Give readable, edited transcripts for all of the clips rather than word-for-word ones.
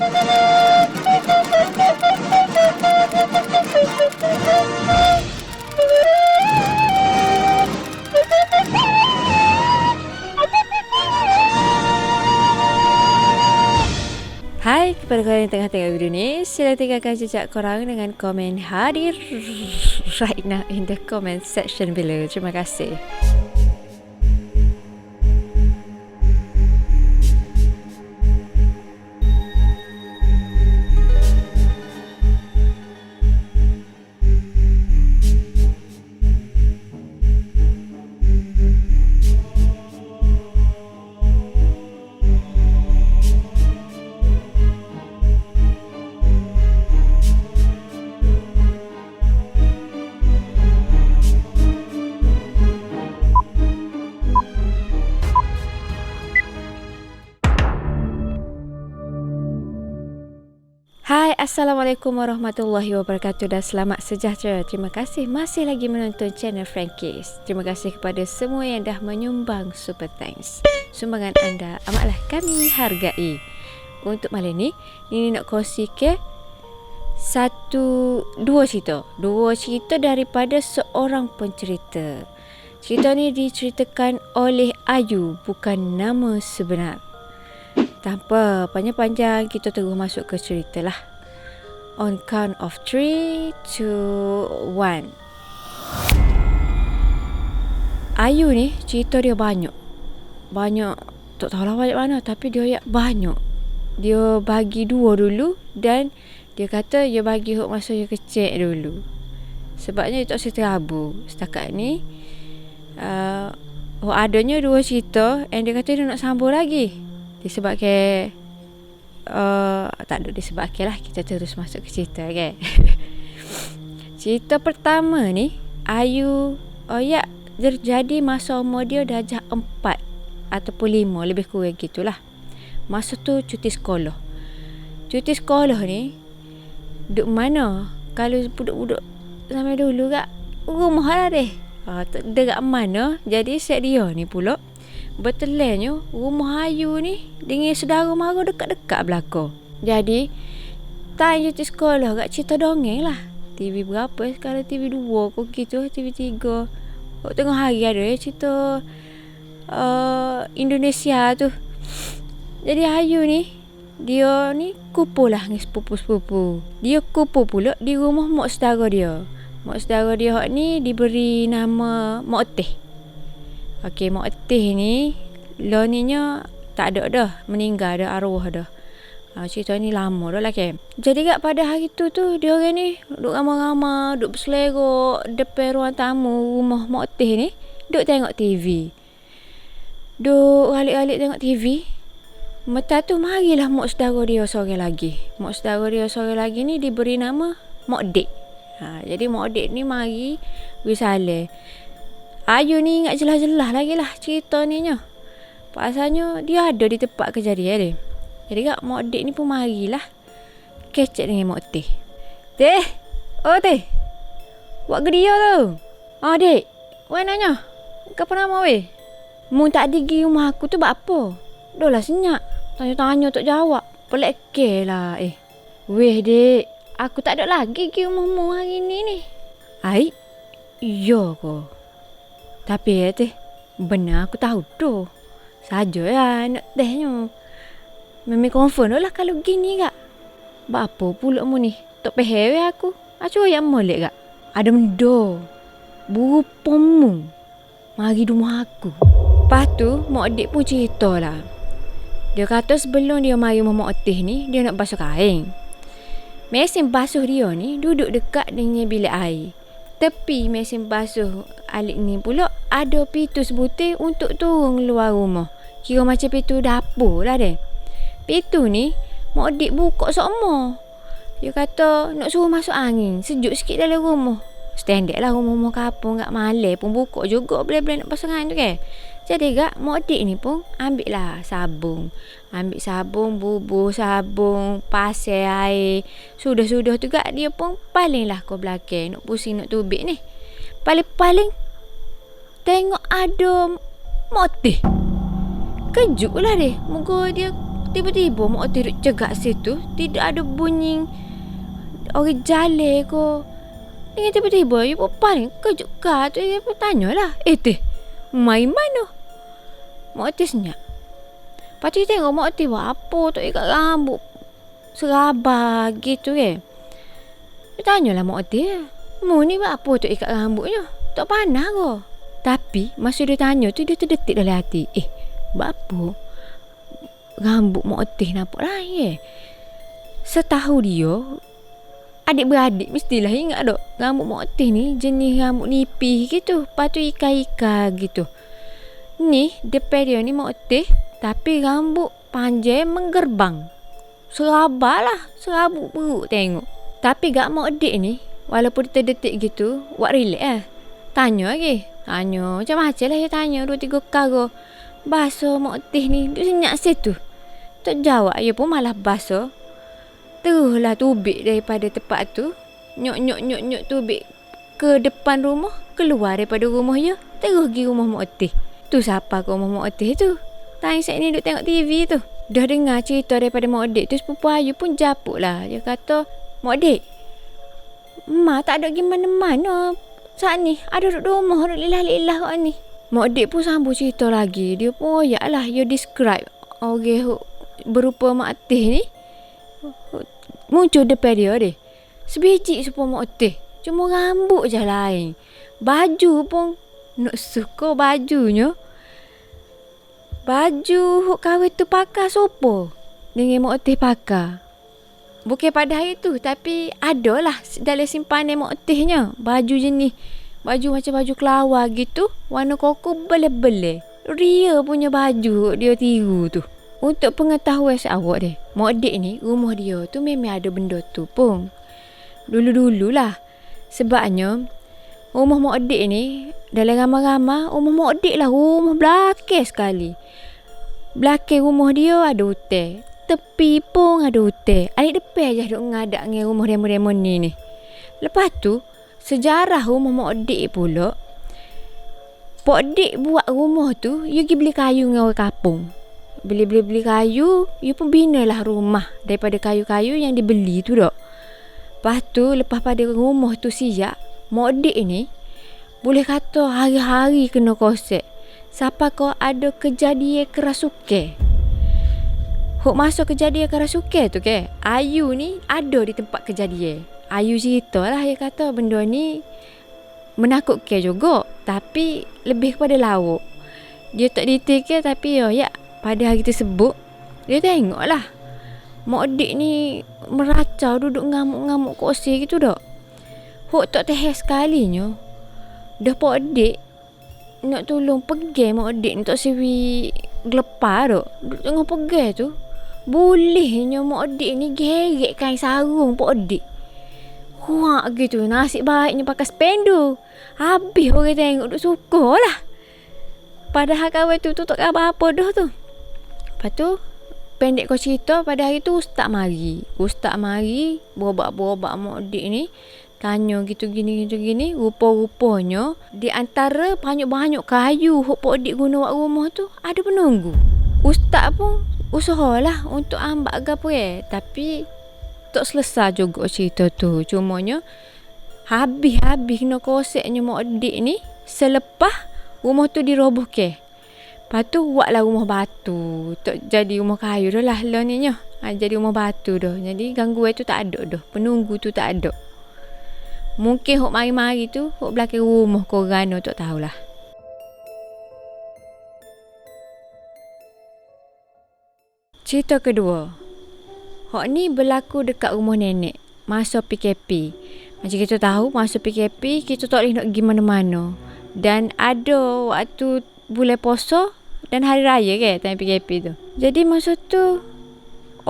Hai kepada korang yang tengah tengok video ni, sila tinggalkan jejak korang dengan komen hadir right now in the comment section below. Terima kasih. Hai, Assalamualaikum warahmatullahi wabarakatuh dan selamat sejahtera. Terima kasih masih lagi menonton channel Frankies. Terima kasih kepada semua yang dah menyumbang super thanks. Sumbangan anda amatlah kami hargai. Untuk malam ni, Nini nak kongsi ke dua cerita daripada seorang pencerita. Cerita ni diceritakan oleh Ayu, bukan nama sebenar. Tanpa panjang-panjang, kita terus masuk ke cerita lah. On count of 3, 2, 1. Ayu ni cerita dia banyak. Tak tahulah banyak mana, tapi dia banyak. Dia bagi 2 dulu dan dia kata dia bagi hok masa dia kecil dulu. Sebabnya dia tak cerita abu. Setakat ni adanya 2 cerita and dia kata dia nak sambung lagi. Disebabkan tak ada disebabkan lah. Kita terus masuk ke cerita kan. Cerita pertama ni Ayu terjadi masa umur dia darjah 4 ataupun 5, lebih kurang gitulah. Masa tu cuti sekolah ni duduk mana? Kalau budak-budak sampai dulu kat rumah lah deh. Dekat mana? Jadi set dia ni pula betulnya rumah Ayu ni dengan saudara mara dekat-dekat belakang. Jadi time cuti sekolah kat cerita dongeng lah. TV berapa sekarang? TV 2 kok gitu, TV 3. Tengah hari ada cerita Indonesia tu. Jadi Ayu ni dia ni kumpul lah dengan sepupu-sepupu. Dia kumpul pula di rumah mak saudara dia. Mak saudara dia ni diberi nama Mak Teh. Okey, Mak Teh ni loninya tak ada dah, meninggal dah, arwah dah. Cerita ni lama dah lah kan. Jadi kat pada hari tu dia orang ni duduk ramai-ramai, duduk berselerok depan ruang tamu rumah Mak Teh ni, duduk tengok TV. Duduk alik-alik tengok TV. Mata tu marilah mak saudara dia seorang lagi. Mak saudara dia seorang lagi ni diberi nama Mak Dek. Jadi Mak Dek ni mari bersalin. Ayu ni ingat jelas-jelas lagi lah cerita ni nya. Pasalnya dia ada di tempat kejadian dia. Jadi kak Mak Dek ni pun marilah kecek dengan Mak Teh. Teh, oh Teh, buat geria tu. Dek, weh nanya, kenapa nama weh? Mu tak digi rumah aku tu buat apa? Dah lah senyap, tanya-tanya tak jawab. Pelik ke lah. Weh Dek, aku tak ada lagi pergi rumahmu hari ni. Ai, iya ko. Tapi Teh, benar aku tahu tu. Saja ya nak tehnya. Memang confirm lah kalau gini kak. Apa pula mu ni? Tak pehewe aku. Acu yang molek kak. Ada mendo. Burupamu. Mari rumah aku. Lepas tu, Mak Adik pun cerita lah. Dia kata sebelum dia mari rumah Mak Teh ni, dia nak basuh kain. Mesin basuh dia ni duduk dekat dengan bilik air. Tepi mesin basuh alik ni pula ada pintu sebutir untuk turun keluar rumah. Kira macam pintu dapur lah deh. Pintu ni Mak Dik buka sama. Dia kata nak suruh masuk angin, sejuk sikit dalam rumah. Standard lah rumah-rumah kampung kat Malay pun buka juga boleh-boleh nak pasang angin tu kan. Jadi kak Mak Dik ni pun ambil lah sabung. Ambil sabung, bubur sabung, pasir air. Sudah-sudah tu kak dia pun paling lah ke belakang. Nak pusing nak tubik ni. Paling-paling tengok ada Mak Teh. Kejut lah dia. Muka dia Tiba-tiba mak oteh duk cegak situ. Tidak ada bunyi orang jalan ko. Dengan tiba-tiba dia pun paling kejut kah tu. Dia pun tanyalah, teh, main mana? Mak oteh senyap. Lepas tu dia tengok mak oteh buat apa tu ikat rambut serabah gitu kan. Dia tanyalah mak oteh, mu ni buat apa tu ikat rambutnya? Tak panas ke? Tapi masa dia tanya tu dia terdetik dalam hati. Buat apa? Rambut mak oteh nampak lain. Setahu dia, adik-beradik mestilah ingat dok. Rambut mak oteh ni jenis rambut nipis gitu. Lepas tu ika-ika gitu. Ni depan dia ni mak oteh, tapi rambut panjang menggerbang. Serabah lah. Serabut perut tengok. Tapi gak mak adik ni, walaupun dia terdetik gitu, buat relax lah. Tanya lagi. Tanya macam-macam lah dia tanya. 2-3 kali. Bahasa mak oteh ni dia senyap situ. Tak jawab. Dia pun malah bahasa. Teruslah tubik daripada tempat tu. Nyok tubik ke depan rumah. Keluar daripada rumah dia. Terus pergi rumah mak oteh. Tu siapa ke rumah mak oteh tu? Time set ni duk tengok TV tu. Dah dengar cerita daripada mak adik tu, sepupu Ayu pun japuk lah. Dia kata, mak adik, mak tak ada pergi mana-mana. Saat ni ada duduk rumah, duduk lilah-lilah kat ni. Mak adik pun sambung cerita lagi. Dia pun lah, you describe orang berupa mak oteh ni muncul depan dia deh. Sebiji sepupu mak oteh. Cuma rambut je lain. Baju pun nak suka bajunya. Baju hok kahwin tu pakai sopo dengan mak oteh pakai. Bukan pada hari tu, tapi adalah dalam simpanan mak otehnya. Baju jenis baju macam baju kelawar gitu, warna koko bele-bele. Ria punya baju dia tiru tu. Untuk pengetahuan awak deh, mak adik ni rumah dia tu memang ada benda tu pun. Dulu-dululah. Sebabnya rumah mak adik ni dalam ramai-ramai rumah mak adik lah rumah belakang sekali. Belakang rumah dia ada hutan. Tepi pun ada hutan. Adik depan je duk ngadak dengan rumah demo-demo ni. Lepas tu sejarah rumah mak adik pula. Pak adik buat rumah tu, you pergi beli kayu dengan orang kampung. Beli kayu, you pun binalah rumah daripada kayu-kayu yang dibeli tu dok. Lepas tu lepas pada rumah tu siap, mak adik ni boleh kata hari-hari kena kosek. Siapa kau ada kejadian kerasukan. Hok masuk kejadian kerasukan tu ke, Ayu ni ada di tempat kejadian. Ayu cerita lah, dia kata benda ni menakutkan juga, tapi lebih kepada lawak. Dia tak detail tapi ya pada hari tersebut dia tengok lah mak adik ni meracau duduk ngamuk-ngamuk kursi gitu dak. Hok tak tahan sekalinya. Dah pak adik nak tolong pegang mak adik ni tak sewi gelepar dak. Duduk tengah pegang tu, bolehnya mak adik ni geret kain sarung pak adik. Kuak gitu, nasib baiknya pakai spendo. Habis orang tengok duk suka lah. Padahal kawan tu tak apa-apa dah tu. Lepas tu pendek kau cerita, pada hari tu Ustaz mari berobat-berobat mak adik ni. Tanya gitu gini. Rupa-rupanya di antara banyak-banyak kayu hok pak adik guna buat rumah tu ada penunggu. Ustaz pun usahalah untuk ambak gapo tapi tak selesai juga cerita tu. Cumanya habis kena koseknya mak adik ni selepas rumah tu dirobohkan. Lepas tu buatlah rumah batu. Tak jadi rumah kayu dah lah ninya. Jadi rumah batu dah. Jadi gangguan tu tak ada dah. Penunggu tu tak ada. Mungkin hok mari-mari tu hok belakang rumah korang tak tahulah. Cerita kedua. Hok ni berlaku dekat rumah nenek masa PKP. Macam kita tahu masa PKP kita tak boleh nak pergi mana-mana. Dan ada waktu bulan puasa dan hari raya ke time PKP tu. Jadi masa tu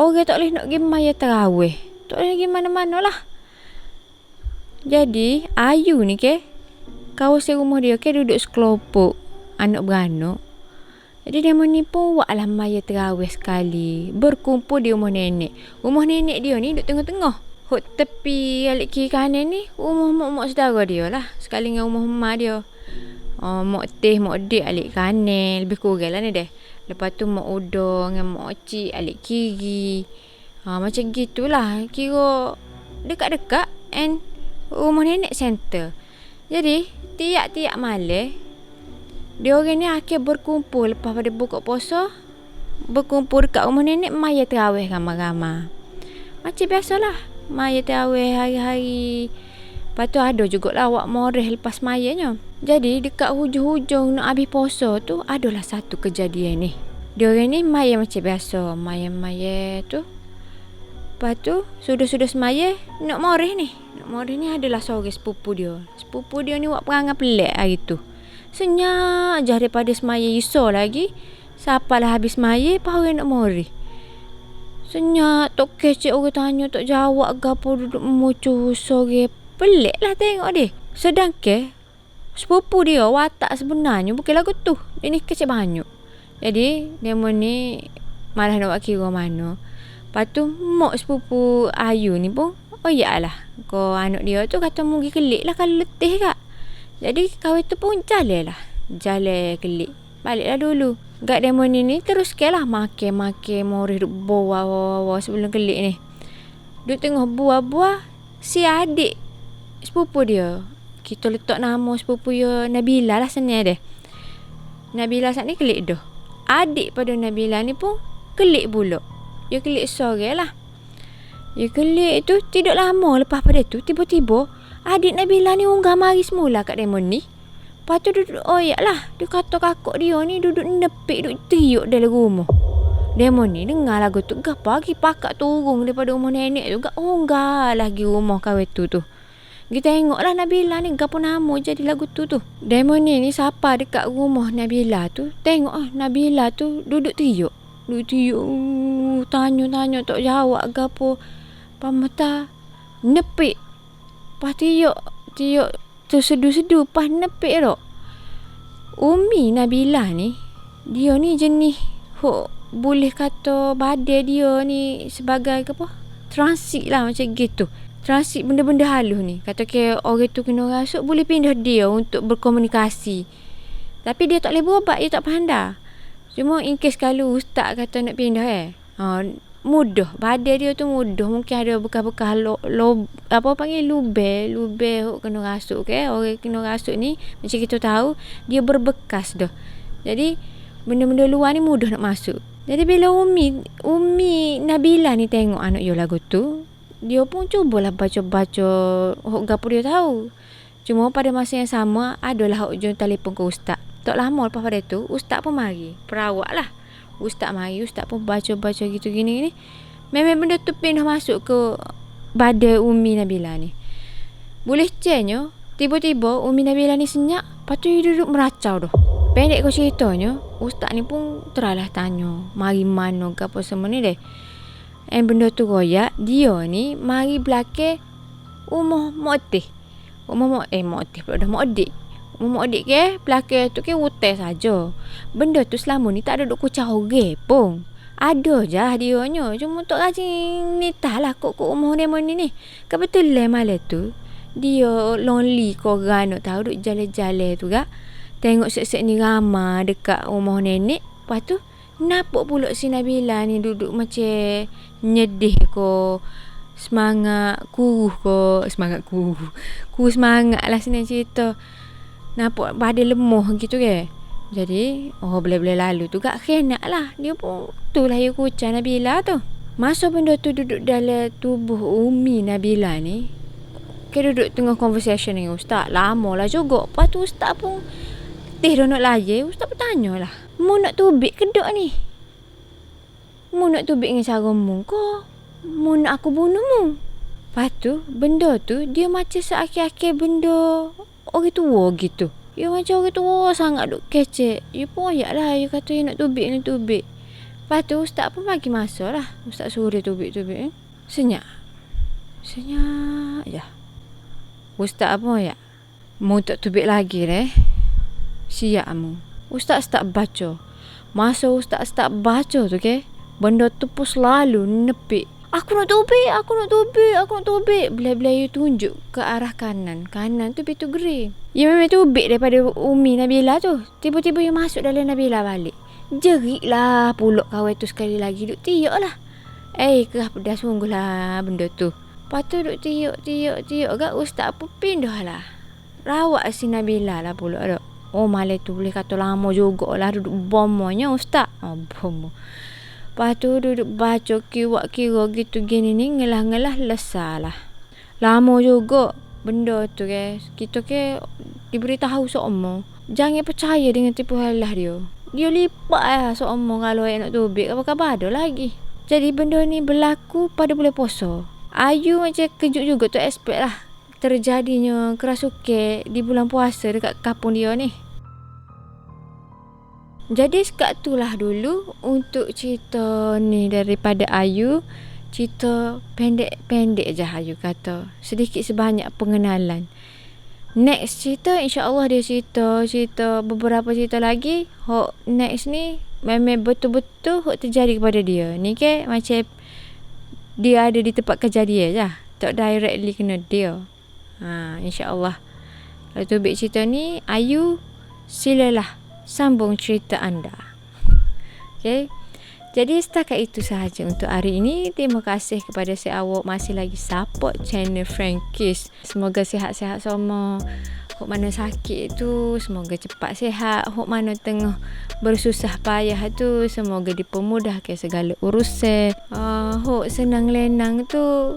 orang tak boleh nak pergi maya tarawih. Tak boleh pergi mana-mana lah. Jadi Ayu ni ke kawasan rumah dia ke duduk sekelompok anak beranak. Jadi dia ni pun buatlah maya tarawih sekali. Berkumpul di rumah nenek. Rumah nenek dia ni duduk tengah-tengah. Hok tepi alik kiri kanan ni rumah mak-mak saudara dia lah. Sekali dengan rumah mak dia. Mak teh, mak adik alik kanan. Lebih kurang lah ni deh. Lepas tu mak udang dengan mak cik alik kiri. Macam gitulah. Kira dekat-dekat and rumah nenek center. Jadi tiap-tiap malam dia orang ni akhir berkumpul lepas pada buka puasa. Berkumpul dekat rumah nenek maya terawih ramai-ramai. Macam biasalah. Maya terawih hari-hari. Lepas tu ada jugalah awak moreh lepas mayanya. Jadi dekat hujung-hujung nak habis puasa tu adalah satu kejadian ni. Dia orang ni maya macam biasa. Maya-maya tu. Lepas tu sudah-sudah semaya nak moreh ni. Nak moreh ni adalah seorang sepupu dia. Sepupu dia ni buat perangai pelik hari tu. Senyap je daripada semaya iso lagi. Sapalah habis semaya lepas orang nak moreh. Senyap tok kecek orang tanya tok jawab gapo duduk memucu sore. Pelik lah tengok dia. Sedangkan sepupu dia watak sebenarnya bukan lagu tu. Dia ni kecek banyak. Jadi dia ni malah nak buat kira mana. Lepas tu mak sepupu Ayu ni pun iyalah. Kau anak dia tu kata mugi kelik lah kalau letih kak. Jadi kawan tu pun jalan lah. Jalan kelik. Baliklah dulu. Gak demo ni terus ke lah makan-makan morih duk bawa sebelum kelik ni. Duk tengah buah-buah si adik sepupu dia. Kita letak nama sepupu dia Nabila lah senang dia. Nabila saat ni kelik dah. Adik pada Nabila ni pun kelik pula. Dia kelik sore lah. Dia kelik tu tidak lama lepas pada tu tiba-tiba adik Nabila ni unggah mari semula kat demo ni. Lepas tu duduk lah. Dia kata kakak dia ni duduk nepik, duduk tiuk dalam rumah. Demo ni dengar lagu tu. Gak pagi pakak turun daripada rumah nenek tu. Gak unggah lagi rumah kawan tu. Kita tengok lah Nabila ni gapo nama jadi lagu tu. Demo ni siapa dekat rumah Nabila tu. Tengok Nabila tu duduk tiuk. Duduk tiuk. Tanya-tanya tak jawab gapo. Pamata nepik. Pas tiuk tersedu-sedu pas nepik tu. Umi Nabila ni dia ni jenis boleh kata badai dia ni sebagai apa? Transit lah macam gitu. Transit benda-benda halus ni. Kata ke orang tu kena rasuk boleh pindah dia untuk berkomunikasi. Tapi dia tak boleh berubat, dia tak pandai. Cuma in case kalau ustaz kata nak pindah mudah. Badai dia tu mudah. Mungkin ada bekas-bekas lubang kena rasuk ke. Orang kena rasuk ni macam kita tahu dia berbekas dah. Jadi benda-benda luar ni mudah nak masuk. Jadi bila Umi Nabila ni tengok anak dia lagu tu, dia pun cubalah baca-baca gapo dia tahu. Cuma pada masa yang sama adalah hujung telefon ke ustaz. Tak lama lepas pada tu ustaz pun mari. Perawat lah. Ustaz mari, ustaz pun baca-baca gitu gini ni. Memang benda tu pindah masuk ke badai Umi Nabila ni. Boleh cenyo, tiba-tiba Umi Nabila ni senyap, lepas tu dia duduk meracau dah. Pendek kau ceritanya, ustaz ni pun teralah tanya, mari mana ke apa semua ni deh. Benda tu royak, dia ni mari belakang rumah Mak Otih. Mak Otih pula dah Mak Adik. Mak adik ke belakang tu ke hotel saja. Benda tu selama ni tak ada duk kucah orang pun. Ada je dia nya. Cuma tak rajin nitah lah kok rumah dia ni. Kebetulan malam tu dia lonely korang nak tahu duk jalan-jalan tu gak. Tengok sek-sek ni ramai dekat rumah nenek. Lepas tu nampak pula si Nabila ni duduk macam nyedih ko. Semangat kuruh semangat lah senang cerita. Nampak badan lemah gitu ke. Jadi boleh-boleh lalu tu gak kena lah. Dia pun tu lah yang kucah Nabila tu. Masa benda tu duduk dalam tubuh Umi Nabila ni, dia duduk tengah conversation dengan ustaz. Lama lah juga. Lepas tu ustaz pun dah nak layar. Ustaz pun tanya lah, mu nak tubik ke dok ni? Mu nak tubik dengan cara mu ke? Mu nak aku bunuh mu? Lepas tu benda tu dia macam seakhir-akhir benda orang tua gitu. Dia macam orang tua sangat duk kecek. Dia pun ayaklah. Dia kata dia nak tubik. Lepas tu ustaz pun bagi masa lah. Ustaz suruh dia tubik. Senyap je. Ustaz apa ya? Mu tak tubik lagi siap mu. Ustaz start baca. Masa ustaz start baca tu ke, benda tu pun selalu nepik. Aku nak tubik. Bila-bila you tunjuk ke arah kanan. Kanan tu pintu gerai. Ya memang tubik daripada Umi Nabila tu. Tiba-tiba you masuk dalam Nabila balik. Jerit lah pulak kawan tu sekali lagi. Duk tiuk lah. Kerah pedas sungguh lah benda tu. Lepas tu duk tiuk gak ustaz pun pindah lah. Rawak si Nabila lah pulak duk. Oh malam tu boleh kata lama jugalah duduk bomonya ustaz. Bomo. Lepas tu duduk baca kira gitu gini ni. Ngelah lesah lah. Lama juga benda tu ke. Kita ke diberitahu seumur. Jangan percaya dengan tipu halah dia. Dia lipat lah seumur kalau nak tubik. Apa-apa ada lagi. Jadi benda ni berlaku pada bulan puasa. Ayu macam kejut juga tu expect lah. Terjadinya kerasukan di bulan puasa dekat kampung dia ni. Jadi sekat tu lah dulu untuk cerita ni daripada Ayu. Cerita pendek je Ayu kata. Sedikit sebanyak pengenalan. Next cerita insya-Allah dia cerita beberapa cerita lagi. Hok next ni memang betul-betul hok terjadi kepada dia. Ni ke macam dia ada di tempat kejadian je. Tak directly kena dia. Insya-Allah. Kalau tu cerita ni Ayu silalah sambung cerita anda. Okay. Jadi setakat itu sahaja untuk hari ini. Terima kasih kepada si awak masih lagi support channel Frankis. Semoga sihat-sihat semua. Hok mana sakit tu semoga cepat sihat. Hok mana tengah bersusah payah tu semoga dipermudahkan segala urusan. Hok senang lenang tu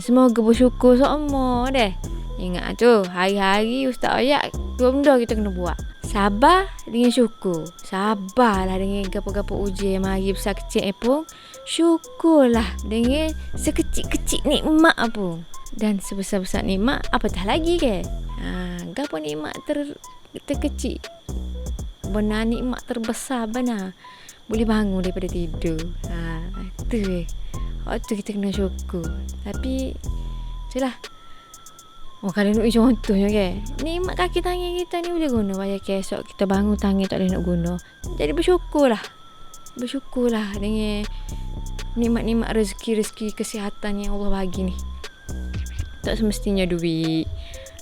semoga bersyukur semua deh. Ingat tu, hari-hari Ustaz ayat dua benda kita kena buat. Sabar dengan syukur. Sabarlah dengan gapo-gapo ujian mari besar kecil pun. Syukurlah dengan sekecil-kecil nikmat pun. Dan sebesar-besar nikmat apatah lagi ke? Gapo nikmat terkecil. Benar nikmat terbesar benar. Boleh bangun daripada tidur. Tu waktu kita kena syukur. Tapi itulah. Kalau nak contohnya ke, nikmat kaki tangan kita ni boleh guna. Bayar esok kita bangun tangan tak boleh nak guna. Jadi bersyukurlah dengan nikmat-nikmat rezeki kesihatan yang Allah bagi ni. Tak semestinya duit.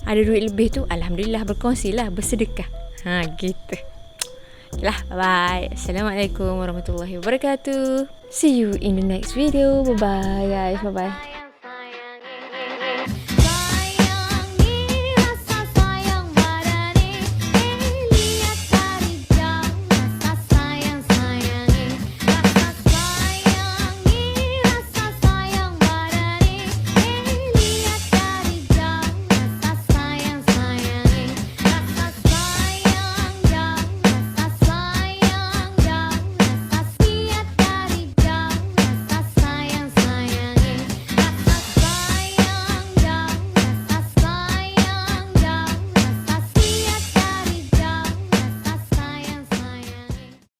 Ada duit lebih tu alhamdulillah, berkongsilah, bersedekah. Gitu. Okeylah, bye-bye. Assalamualaikum warahmatullahi wabarakatuh. See you in the next video. Bye-bye guys. Bye-bye.